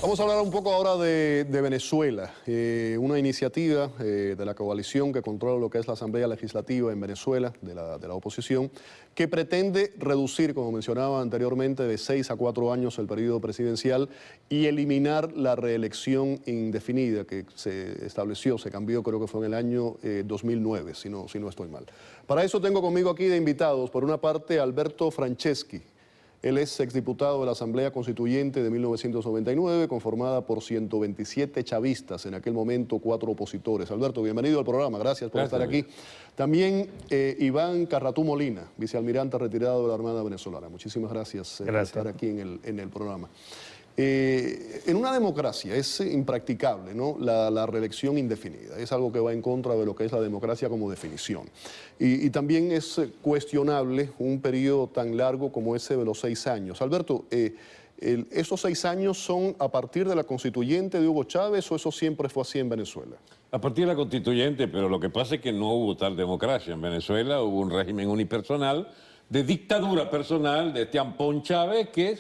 Vamos a hablar un poco ahora de Venezuela, una iniciativa de la coalición que controla lo que es la Asamblea Legislativa en Venezuela, de la oposición, que pretende reducir, como mencionaba anteriormente, de 6 a 4 años el periodo presidencial y eliminar la reelección indefinida que se estableció, se cambió, creo que fue en el año 2009, si no estoy mal. Para eso tengo conmigo aquí de invitados, por una parte, Alberto Franceschi. Él es exdiputado de la Asamblea Constituyente de 1999, conformada por 127 chavistas, en aquel momento 4 opositores. Alberto, bienvenido al programa, gracias por estar aquí. También Iván Carratú Molina, vicealmirante retirado de la Armada Venezolana. Muchísimas gracias por estar aquí en el programa. En una democracia es impracticable, ¿no?, la reelección indefinida. Es algo que va en contra de lo que es la democracia como definición. Y también es cuestionable un periodo tan largo como ese de los 6 años. Alberto, ¿esos 6 años son a partir de la constituyente de Hugo Chávez o eso siempre fue así en Venezuela? A partir de la constituyente, pero lo que pasa es que no hubo tal democracia en Venezuela, hubo un régimen unipersonal, de dictadura personal de este Ampón Chávez que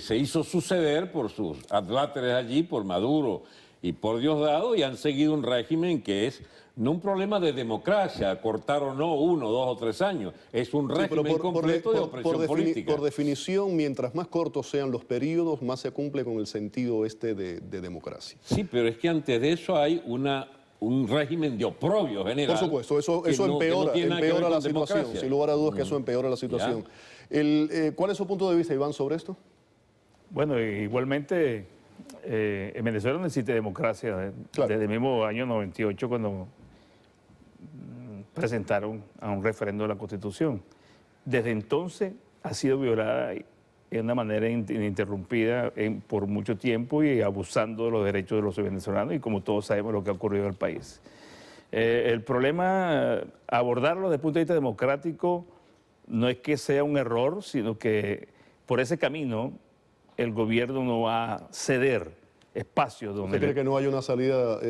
se hizo suceder por sus adláteres allí, por Maduro y por Diosdado, y han seguido un régimen que es no un problema de democracia, cortar o no 1, 2 o 3 años, es un régimen completo de opresión política. Por definición, mientras más cortos sean los periodos, más se cumple con el sentido de democracia. Sí, pero es que antes de eso hay un régimen de oprobio general. Por supuesto, eso empeora la situación, sin lugar a dudas que eso empeora la situación. ¿Cuál es su punto de vista, Iván, sobre esto? Bueno, igualmente en Venezuela no existe democracia desde el mismo año 98 cuando presentaron a un referendo de la Constitución. Desde entonces ha sido violada de una manera ininterrumpida por mucho tiempo y abusando de los derechos de los venezolanos y como todos sabemos lo que ha ocurrido en el país. El problema, abordarlo desde el punto de vista democrático, no es que sea un error, sino que por ese camino el gobierno no va a ceder espacios donde... ¿Usted cree que no hay una salida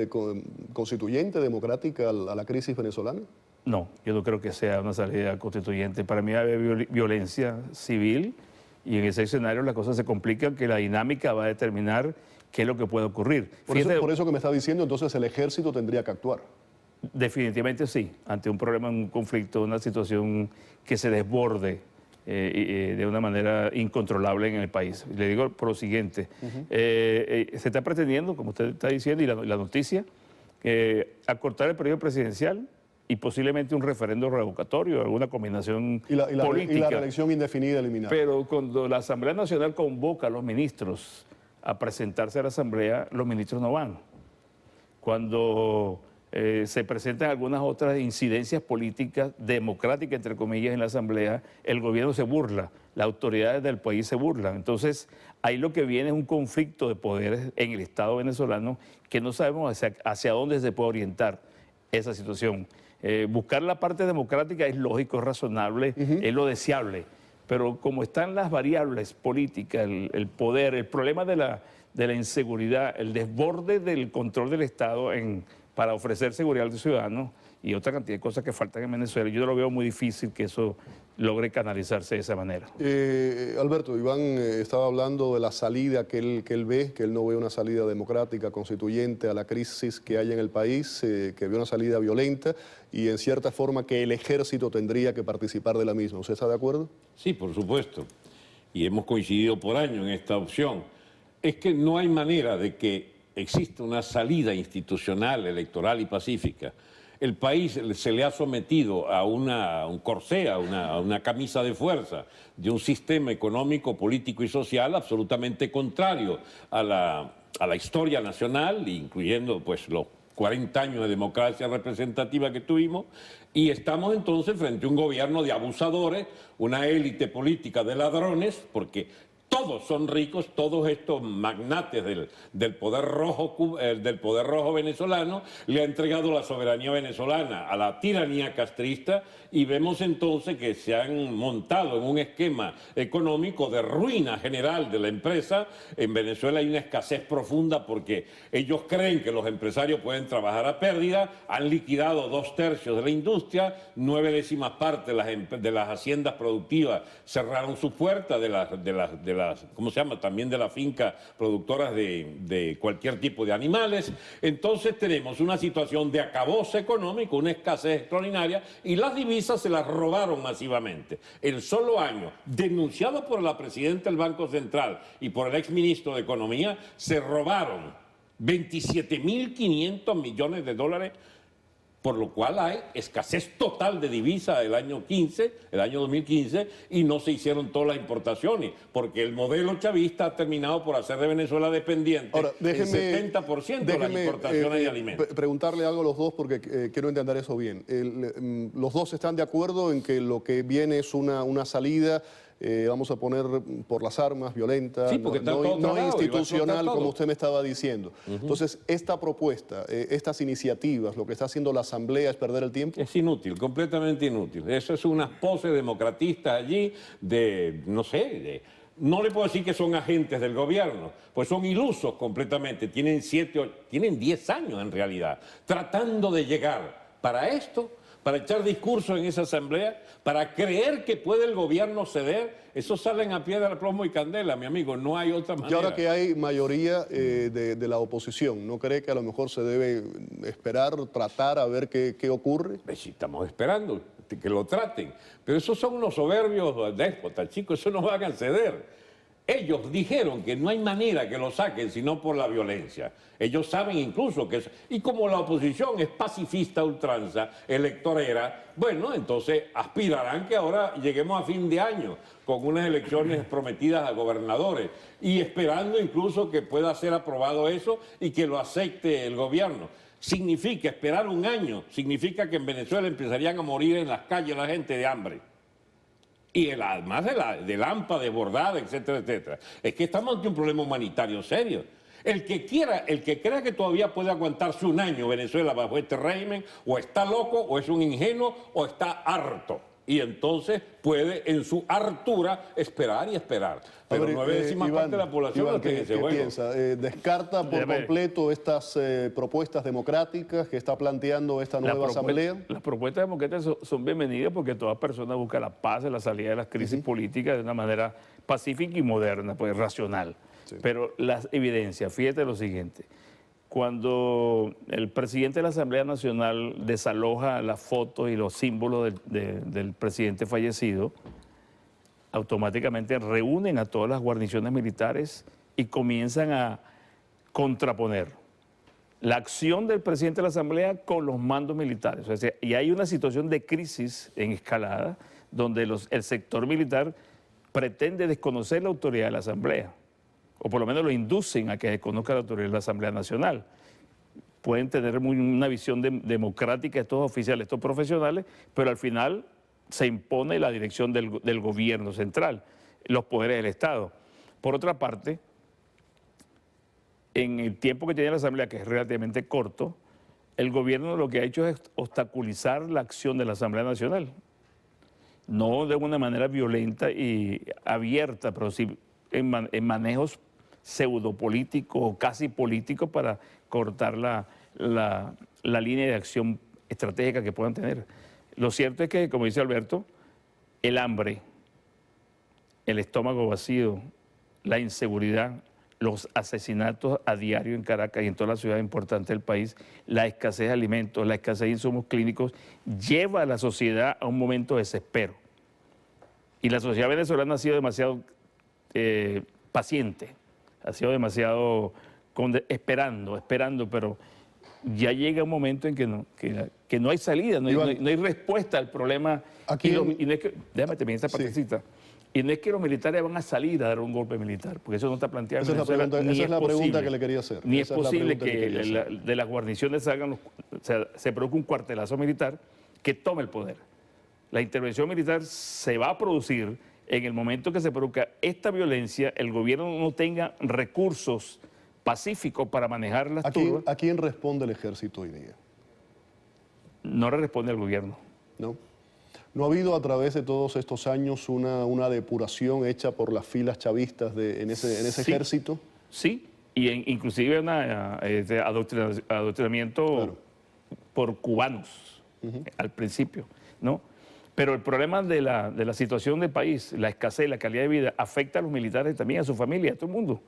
constituyente, democrática a la crisis venezolana? No, yo no creo que sea una salida constituyente. Para mí hay violencia civil y en ese escenario las cosas se complican, que la dinámica va a determinar qué es lo que puede ocurrir. Por eso que me está diciendo, entonces el ejército tendría que actuar. Definitivamente sí, ante un problema, un conflicto, una situación que se desborde de una manera incontrolable en el país. Le digo por lo siguiente, se está pretendiendo, como usted está diciendo, y la noticia, acortar el periodo presidencial y posiblemente un referendo revocatorio, alguna combinación política. Y la reelección indefinida eliminada. Pero cuando la Asamblea Nacional convoca a los ministros a presentarse a la Asamblea, los ministros no van. Cuando se presentan algunas otras incidencias políticas, democráticas, entre comillas, en la Asamblea, el gobierno se burla, las autoridades del país se burlan. Entonces, ahí lo que viene es un conflicto de poderes en el Estado venezolano que no sabemos hacia dónde se puede orientar esa situación. Buscar la parte democrática es lógico, es razonable, es lo deseable, pero como están las variables políticas, el poder, el problema de la inseguridad, el desborde del control del Estado para ofrecer seguridad a los ciudadanos y otra cantidad de cosas que faltan en Venezuela, yo lo veo muy difícil que eso logre canalizarse de esa manera. Alberto, Iván estaba hablando de la salida que él ve, que él no ve una salida democrática, constituyente a la crisis que hay en el país, que ve una salida violenta y en cierta forma que el ejército tendría que participar de la misma. ¿Usted está de acuerdo? Sí, por supuesto. Y hemos coincidido por año en esta opción. Es que no hay manera de que existe una salida institucional, electoral y pacífica. El país se le ha sometido a un corsé, a una camisa de fuerza de un sistema económico, político y social absolutamente contrario a la historia nacional, incluyendo pues los 40 años de democracia representativa que tuvimos, y estamos entonces frente a un gobierno de abusadores, una élite política de ladrones, porque todos son ricos, todos estos magnates del poder rojo venezolano le ha entregado la soberanía venezolana a la tiranía castrista y vemos entonces que se han montado en un esquema económico de ruina general de la empresa. En Venezuela hay una escasez profunda porque ellos creen que los empresarios pueden trabajar a pérdida, han liquidado 2/3 de la industria, 9/10 partes de las haciendas productivas cerraron sus puertas de las las, ¿cómo se llama? También de las fincas productoras de cualquier tipo de animales. Entonces tenemos una situación de acabose económico, una escasez extraordinaria, y las divisas se las robaron masivamente. El solo año, denunciado por la presidenta del Banco Central y por el exministro de Economía, se robaron 27.500 millones de dólares, por lo cual hay escasez total de divisa el año 2015, y no se hicieron todas las importaciones, porque el modelo chavista ha terminado por hacer de Venezuela dependiente. Ahora, el 70% de las importaciones de alimentos. Preguntarle algo a los dos porque quiero entender eso bien. Los dos están de acuerdo en que lo que viene es una salida, vamos a poner por las armas, violenta, Sí, porque está todo no trabado, institucional, todo. como usted me estaba diciendo. Entonces, esta propuesta, estas iniciativas, lo que está haciendo la Asamblea es perder el tiempo. Es inútil, completamente inútil. Eso es unas poses democratistas allí no le puedo decir que son agentes del gobierno, pues son ilusos completamente. Tienen 10 años en realidad, tratando de llegar para esto, para echar discursos en esa asamblea, para creer que puede el gobierno ceder. Eso salen a piedra, plomo y candela, mi amigo, no hay otra manera. Y ahora que hay mayoría de la oposición, ¿no cree que a lo mejor se debe esperar, tratar a ver qué ocurre? Pues sí, estamos esperando que lo traten, pero esos son unos soberbios déspotas, chicos, eso no van a ceder. Ellos dijeron que no hay manera que lo saquen sino por la violencia. Ellos saben incluso que y como la oposición es pacifista a ultranza, electorera, bueno, entonces aspirarán que ahora lleguemos a fin de año con unas elecciones prometidas a gobernadores y esperando incluso que pueda ser aprobado eso y que lo acepte el gobierno. Significa esperar un año, significa que en Venezuela empezarían a morir en las calles la gente de hambre. Y además del hampa desbordada, etcétera, etcétera. Es que estamos ante un problema humanitario serio. El que crea que todavía puede aguantarse un año Venezuela bajo este régimen, o está loco, o es un ingenuo, o está harto. Y entonces puede en su hartura esperar y esperar. Pero 9/10 parte de la población no tiene ese ¿qué juego. piensa? ¿Descarta por completo estas propuestas democráticas que está planteando esta nueva asamblea? Las propuestas democráticas son bienvenidas porque toda persona busca la paz, la salida de las crisis políticas de una manera pacífica y moderna, pues racional. Sí. Pero las evidencias, fíjate lo siguiente. Cuando el presidente de la Asamblea Nacional desaloja las fotos y los símbolos del presidente fallecido, automáticamente reúnen a todas las guarniciones militares y comienzan a contraponer la acción del presidente de la Asamblea con los mandos militares. O sea, y hay una situación de crisis en escalada donde el sector militar pretende desconocer la autoridad de la Asamblea, o por lo menos lo inducen a que desconozca la autoridad de la Asamblea Nacional. Pueden tener una visión democrática estos oficiales, estos profesionales, pero al final se impone la dirección del gobierno central, los poderes del Estado. Por otra parte, en el tiempo que tiene la Asamblea, que es relativamente corto, el gobierno lo que ha hecho es obstaculizar la acción de la Asamblea Nacional. No de una manera violenta y abierta, pero sí en manejos pseudopolíticos o casi políticos para cortar la línea de acción estratégica que puedan tener. Lo cierto es que, como dice Alberto, el hambre, el estómago vacío, la inseguridad, los asesinatos a diario en Caracas y en todas las ciudades importantes del país, la escasez de alimentos, la escasez de insumos clínicos, lleva a la sociedad a un momento de desespero. Y la sociedad venezolana ha sido demasiado paciente, ha sido demasiado esperando, pero ya llega un momento en que no hay salida, no hay respuesta al problema. Aquí y no es que, déjame terminar esta partecita. Y no es que los militares van a salir a dar un golpe militar, porque eso no está planteado. Esa es la pregunta que le quería hacer. Ni es posible que de las guarniciones se produzca un cuartelazo militar que tome el poder. La intervención militar se va a producir en el momento que se produzca esta violencia, el gobierno no tenga recursos pacíficos para manejar las turbas. ¿A quién responde el ejército hoy día? No le responde al gobierno. ¿No? ¿No ha habido a través de todos estos años una depuración hecha por las filas chavistas en ese ejército? Sí, y inclusive un adoctrinamiento por cubanos al principio, ¿no? Pero el problema de la situación del país, la escasez, la calidad de vida, afecta a los militares también, a su familia, a todo el mundo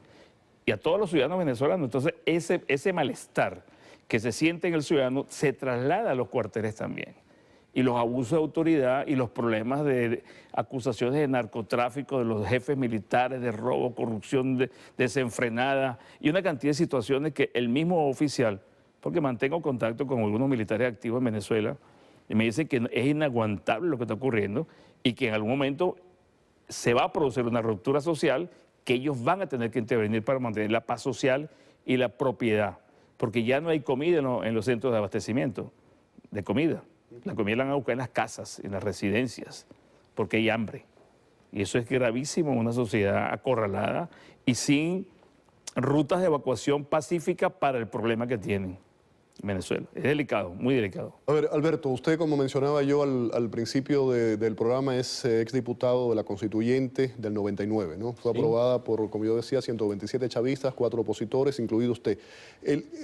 y a todos los ciudadanos venezolanos. Entonces, ese malestar que se siente en el ciudadano se traslada a los cuarteles también. Y los abusos de autoridad y los problemas de acusaciones de narcotráfico de los jefes militares, de robo, corrupción desenfrenada y una cantidad de situaciones que el mismo oficial, porque mantengo contacto con algunos militares activos en Venezuela, y me dicen que es inaguantable lo que está ocurriendo y que en algún momento se va a producir una ruptura social que ellos van a tener que intervenir para mantener la paz social y la propiedad, porque ya no hay comida en los centros de abastecimiento de comida. La comida la van a buscar en las casas, en las residencias, porque hay hambre. Y eso es gravísimo en una sociedad acorralada y sin rutas de evacuación pacífica para el problema que tienen en Venezuela. Es delicado, muy delicado. A ver, Alberto, usted, como mencionaba yo al principio del programa, es exdiputado de la Constituyente del 99, ¿no? Fue aprobada por, como yo decía, 127 chavistas, 4 opositores, incluido usted.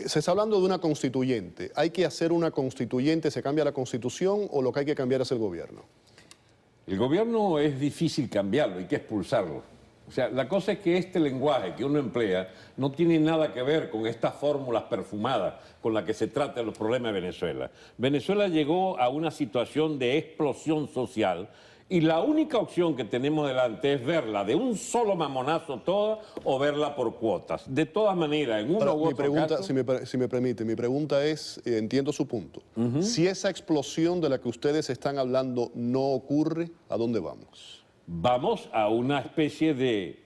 Se está hablando de una constituyente. ¿Hay que hacer una constituyente, se cambia la Constitución, o lo que hay que cambiar es el gobierno? El gobierno es difícil cambiarlo, hay que expulsarlo. O sea, la cosa es que este lenguaje que uno emplea no tiene nada que ver con estas fórmulas perfumadas con las que se tratan los problemas de Venezuela. Venezuela llegó a una situación de explosión social y la única opción que tenemos delante es verla de un solo mamonazo toda o verla por cuotas. De todas maneras, en uno u otro caso... Si me permite, mi pregunta es, entiendo su punto, si esa explosión de la que ustedes están hablando no ocurre, ¿a dónde vamos? Vamos a una especie de,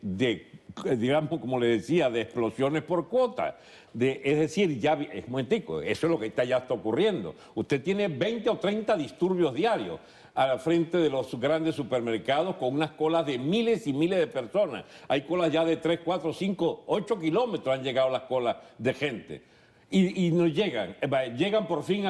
digamos, como le decía, de explosiones por cuota. Es decir, ya, es un momentico, eso es lo que ya está ocurriendo. Usted tiene 20 o 30 disturbios diarios al frente de los grandes supermercados con unas colas de miles y miles de personas. Hay colas ya de 3, 4, 5, 8 kilómetros han llegado las colas de gente. Y no llegan, llegan por fin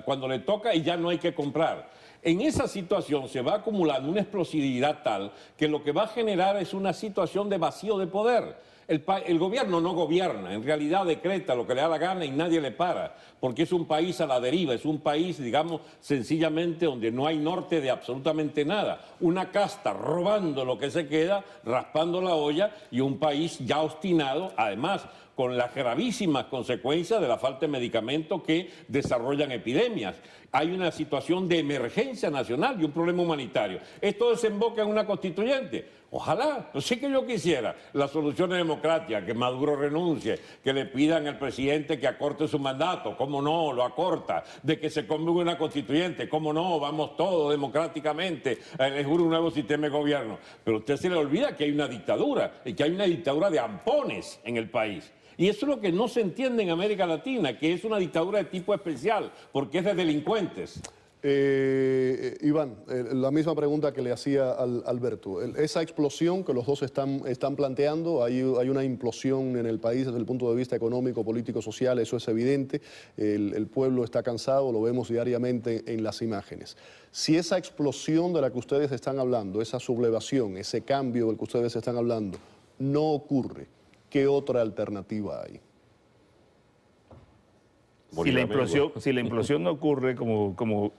cuando le toca y ya no hay que comprar. En esa situación se va acumulando una explosividad tal que lo que va a generar es una situación de vacío de poder. El gobierno no gobierna, en realidad decreta lo que le da la gana y nadie le para, porque es un país a la deriva, es un país, digamos, sencillamente donde no hay norte de absolutamente nada. Una casta robando lo que se queda, raspando la olla, y un país ya obstinado, además, con las gravísimas consecuencias de la falta de medicamentos que desarrollan epidemias. Hay una situación de emergencia nacional y un problema humanitario. Esto desemboca en una constituyente. Ojalá, no sé que yo quisiera, las soluciones democráticas, que Maduro renuncie, que le pidan al presidente que acorte su mandato, cómo no, lo acorta, de que se convoque una constituyente, cómo no, vamos todos democráticamente a elegir un nuevo sistema de gobierno. Pero a usted se le olvida que hay una dictadura, y que hay una dictadura de ampones en el país. Y eso es lo que no se entiende en América Latina, que es una dictadura de tipo especial, porque es de delincuentes. Iván, la misma pregunta que le hacía al Alberto. Esa explosión que los dos están planteando, hay una implosión en el país desde el punto de vista económico, político, social, eso es evidente. El pueblo está cansado, lo vemos diariamente en las imágenes. Si esa explosión de la que ustedes están hablando, esa sublevación, ese cambio del que ustedes están hablando, no ocurre, ¿qué otra alternativa hay? Si la implosión no ocurre como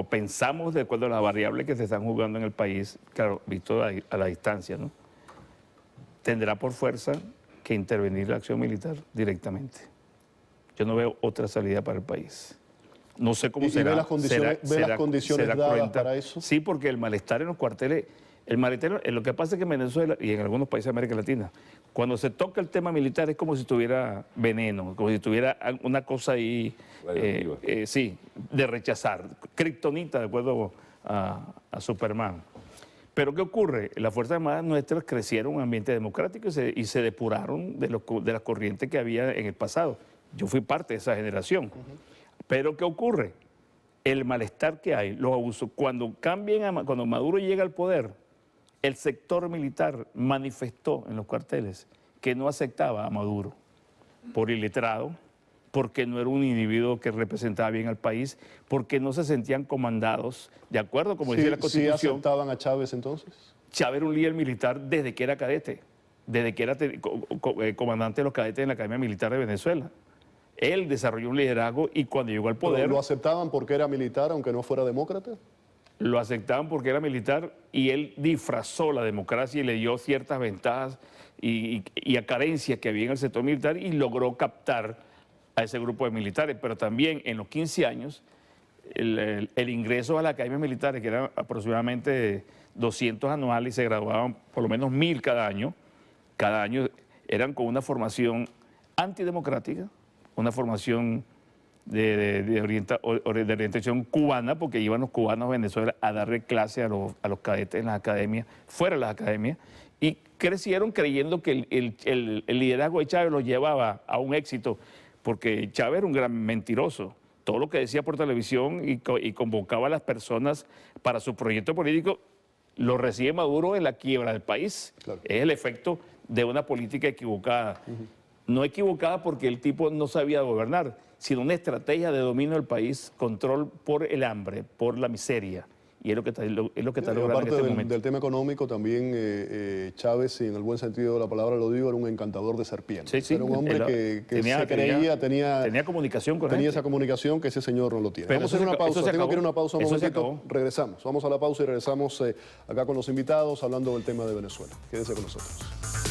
pensamos de acuerdo a las variables que se están jugando en el país, claro, visto a la distancia, ¿no? Tendrá por fuerza que intervenir la acción militar directamente. Yo no veo otra salida para el país. No sé cómo será. ¿Ve las condiciones dadas cruenta para eso? Sí, porque el malestar en los cuarteles... lo que pasa es que en Venezuela y en algunos países de América Latina, cuando se toca el tema militar es como si tuviera veneno, como si tuviera una cosa ahí, sí, de rechazar, kriptonita de acuerdo a Superman. Pero ¿qué ocurre? Las Fuerzas Armadas nuestras crecieron en un ambiente democrático y se depuraron de las corrientes que había en el pasado. Yo fui parte de esa generación. Pero ¿qué ocurre? El malestar que hay, los abusos, cuando Maduro llega al poder, el sector militar manifestó en los cuarteles que no aceptaba a Maduro por iletrado, porque no era un individuo que representaba bien al país, porque no se sentían comandados, de acuerdo, como dice la Constitución. ¿Sí aceptaban a Chávez entonces? Chávez era un líder militar desde que era cadete, desde que era comandante de los cadetes en la Academia Militar de Venezuela. Él desarrolló un liderazgo y cuando llegó al poder... ¿Lo aceptaban porque era militar, aunque no fuera demócrata? lo aceptaban porque era militar y él disfrazó la democracia y le dio ciertas ventajas y a carencias que había en el sector militar y logró captar a ese grupo de militares. Pero también en los 15 años, el ingreso a la academia militar, que eran aproximadamente 200 anuales y se graduaban por lo menos 1000 cada año eran con una formación antidemocrática, una formación de orientación cubana, porque iban los cubanos a Venezuela a darle clase a los cadetes en las academias, fuera de las academias, y crecieron creyendo que el liderazgo de Chávez los llevaba a un éxito, porque Chávez era un gran mentiroso. Todo lo que decía por televisión y convocaba a las personas para su proyecto político, lo recibe Maduro en la quiebra del país. Claro. Es el efecto de una política equivocada. No equivocada porque el tipo no sabía gobernar, sino una estrategia de dominio del país, control por el hambre, por la miseria. Y es lo que está logrando Aparte en este momento. del tema económico, también Chávez, si en el buen sentido de la palabra lo digo, era un encantador de serpientes. Sí, sí. Era un hombre que tenía comunicación con tenía gente. esa comunicación que ese señor no lo tiene. Pero Vamos a hacer eso una se- eso pausa. se Tengo que ir a acabó. una pausa un Eso se momentito. acabó. Regresamos. Vamos a la pausa y regresamos acá con los invitados hablando del tema de Venezuela. Quédense con nosotros.